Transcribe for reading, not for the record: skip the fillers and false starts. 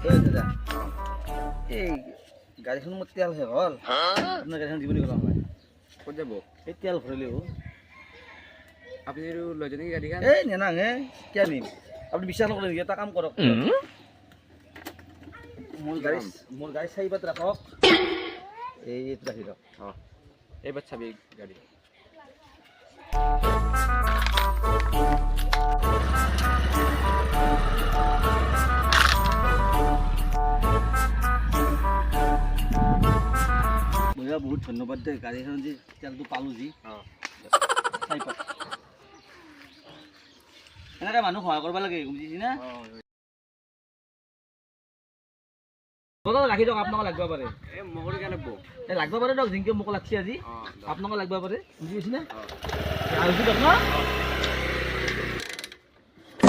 এই দাদা এই গাড়ীখন মোৰ তেল শেষ হ'ল আপোনাৰ গাড়ীখন দিব নেকি অলপ ক'ত যাব এই তেল ভৰালেও আপুনি আৰু লৈ যাব নেকি গাড়ীখন এই নেনাঙে কিয় নিম আপুনি বিশ্বাস নকৰে নেকি এটা কাম কৰক মোৰ গাড়ী চাৰিবাত ৰাখক এইটো ৰাখি দিয়ক অঁ এইবাৰ চাবি গাড়ী বঢ়িয়া বহুত ধন্যবাদ দেই গাড়ীখন যে তেলটো পালোঁ যি অঁ চাৰিপাত এনেকৈ মানুহ সহায় কৰিব লাগে বুজিছি না ৰাখি দিয়ক আপোনাক লাগিব পাৰে এই মগৰ কেনে লাগব এই লাগিব পাৰে দিয়ক জিংকে মোক লাগছি আজি অঁ আপোনাক লাগিব পাৰে বুজি পাইছে না অঁ আৰু দিয়ক ন